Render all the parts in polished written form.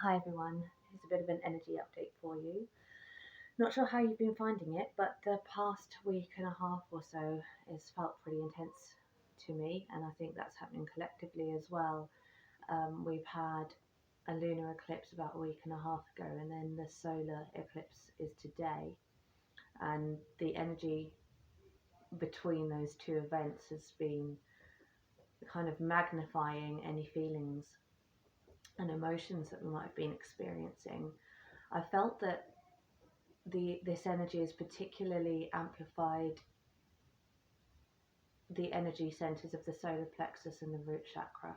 Hi everyone, here's a bit of an energy update for you. Not sure how you've been finding it, but the past week and a half or so has felt pretty intense to me, and I think that's happening collectively as well. We've had a lunar eclipse about a week and a half ago, and then the solar eclipse is today, and the energy between those two events has been kind of magnifying any feelings and emotions that we might have been experiencing. I felt that this energy has particularly amplified the energy centers of the solar plexus and the root chakra,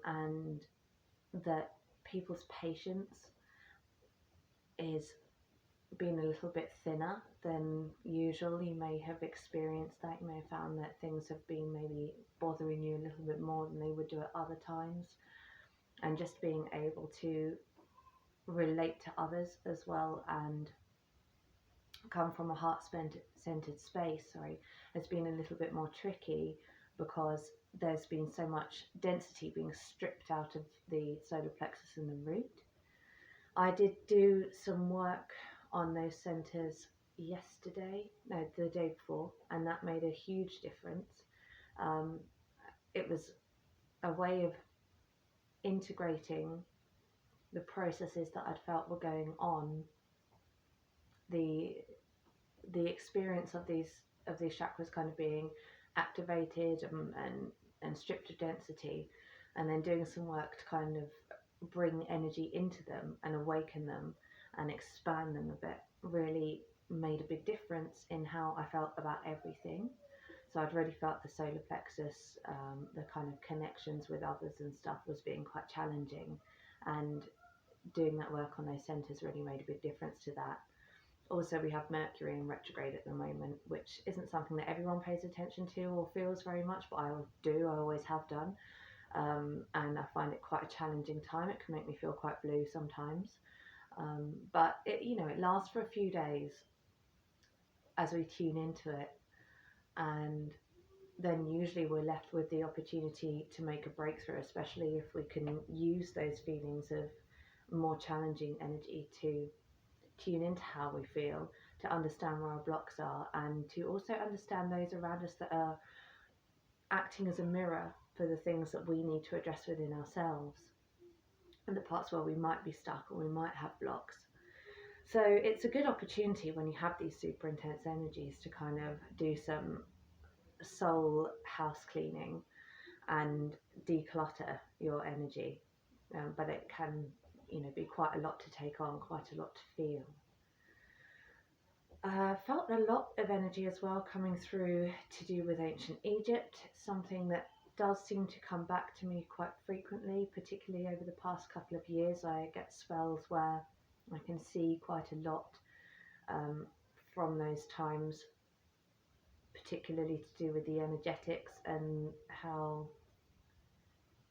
and that people's patience is being a little bit thinner than usual. You may have experienced that. You may have found that things have been maybe bothering you a little bit more than they would do at other times, and just being able to relate to others as well and come from a heart-centered space, has been a little bit more tricky because there's been so much density being stripped out of the solar plexus and the root. I did do some work on those centers the day before, and that made a huge difference. It was a way of integrating the processes that I'd felt were going on, the experience of these chakras kind of being activated and stripped of density, and then doing some work to kind of bring energy into them and awaken them and expand them a bit really made a big difference in how I felt about everything. So I'd really felt the solar plexus, the kind of connections with others and stuff was being quite challenging, and doing that work on those centers really made a big difference to that. Also, we have Mercury in retrograde at the moment, which isn't something that everyone pays attention to or feels very much, but I always have done. And I find it quite a challenging time. It can make me feel quite blue sometimes. But it lasts for a few days as we tune into it. And then usually we're left with the opportunity to make a breakthrough, especially if we can use those feelings of more challenging energy to tune into how we feel, to understand where our blocks are, and to also understand those around us that are acting as a mirror for the things that we need to address within ourselves and the parts where we might be stuck or we might have blocks. So it's a good opportunity when you have these super intense energies to kind of do some soul house cleaning and declutter your energy, but it can be quite a lot to take on, quite a lot to feel. Felt a lot of energy as well coming through to do with ancient Egypt, something that does seem to come back to me quite frequently, particularly over the past couple of years. I get spells where I can see quite a lot from those times, particularly to do with the energetics and how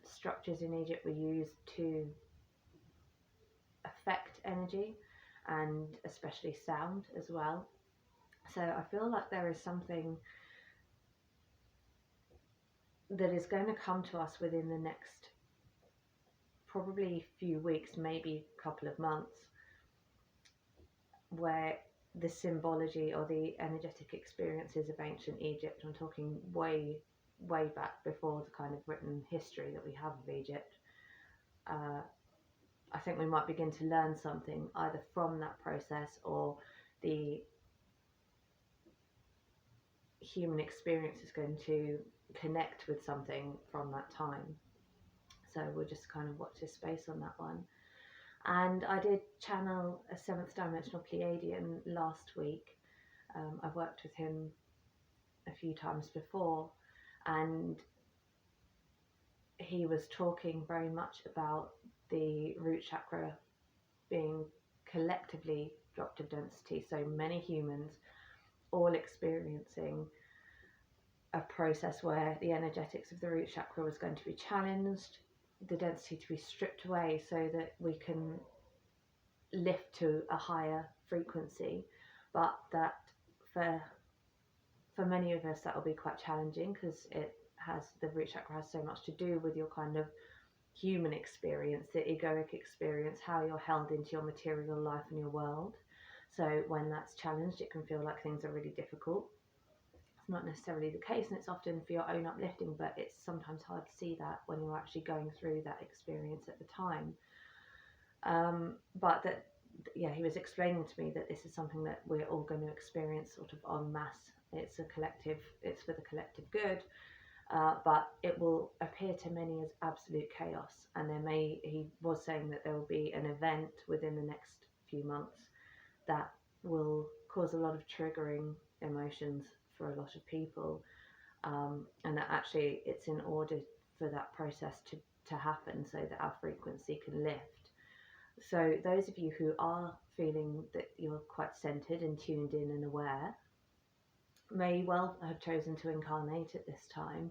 structures in Egypt were used to affect energy, and especially sound as well. So I feel like there is something that is going to come to us within the next probably few weeks, maybe a couple of months, where the symbology or the energetic experiences of ancient Egypt, I'm talking way back before the kind of written history that we have of Egypt, I think we might begin to learn something either from that process or the human experience is going to connect with something from that time. So we'll just kind of watch this space on that one. And I did channel a seventh dimensional Pleiadian last week. I've worked with him a few times before, and he was talking very much about the root chakra being collectively dropped of density. So many humans all experiencing a process where the energetics of the root chakra was going to be challenged, the density to be stripped away so that we can lift to a higher frequency, but that for many of us that will be quite challenging because the root chakra has so much to do with your kind of human experience, the egoic experience, how you're held into your material life and your world. So when that's challenged, it can feel like things are really difficult. It's not necessarily the case, and it's often for your own uplifting, but it's sometimes hard to see that when you're actually going through that experience at the time. But that, yeah, he was explaining to me that this is something that we're all going to experience sort of en masse. It's a collective, it's for the collective good, but it will appear to many as absolute chaos. And he was saying that there will be an event within the next few months that will cause a lot of triggering emotions for a lot of people, and that actually it's in order for that process to happen so that our frequency can lift. So those of you who are feeling that you're quite centered and tuned in and aware may well have chosen to incarnate at this time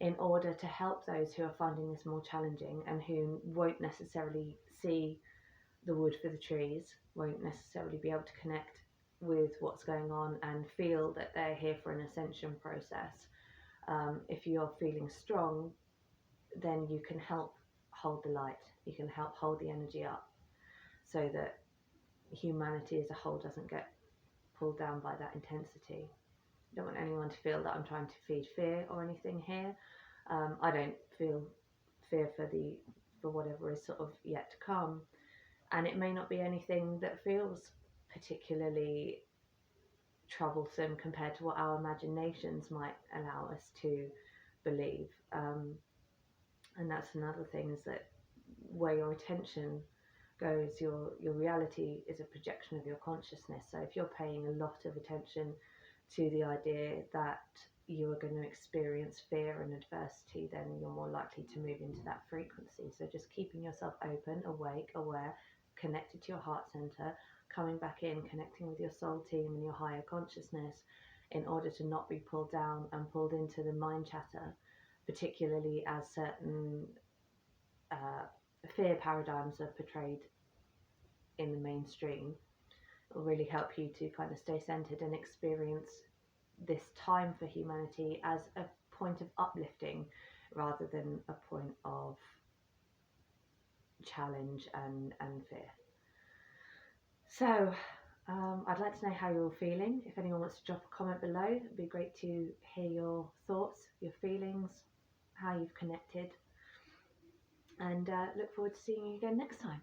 in order to help those who are finding this more challenging and who won't necessarily see the wood for the trees, won't necessarily be able to connect with what's going on and feel that they're here for an ascension process. If you're feeling strong, then you can help hold the light, you can help hold the energy up so that humanity as a whole doesn't get pulled down by that intensity. I don't want anyone to feel that I'm trying to feed fear or anything here. I don't feel fear for whatever is sort of yet to come, and it may not be anything that feels particularly troublesome compared to what our imaginations might allow us to believe. And that's another thing, is that where your attention goes, your reality is a projection of your consciousness. So if you're paying a lot of attention to the idea that you are going to experience fear and adversity, then you're more likely to move into that frequency. So just keeping yourself open, awake, aware, connected to your heart center, coming back in, connecting with your soul team and your higher consciousness in order to not be pulled down and pulled into the mind chatter, particularly as certain fear paradigms are portrayed in the mainstream. It will really help you to kind of stay centered and experience this time for humanity as a point of uplifting rather than a point of challenge and fear. So I'd like to know how you're feeling. If anyone wants to drop a comment below, it'd be great to hear your thoughts, your feelings, how you've connected, and look forward to seeing you again next time.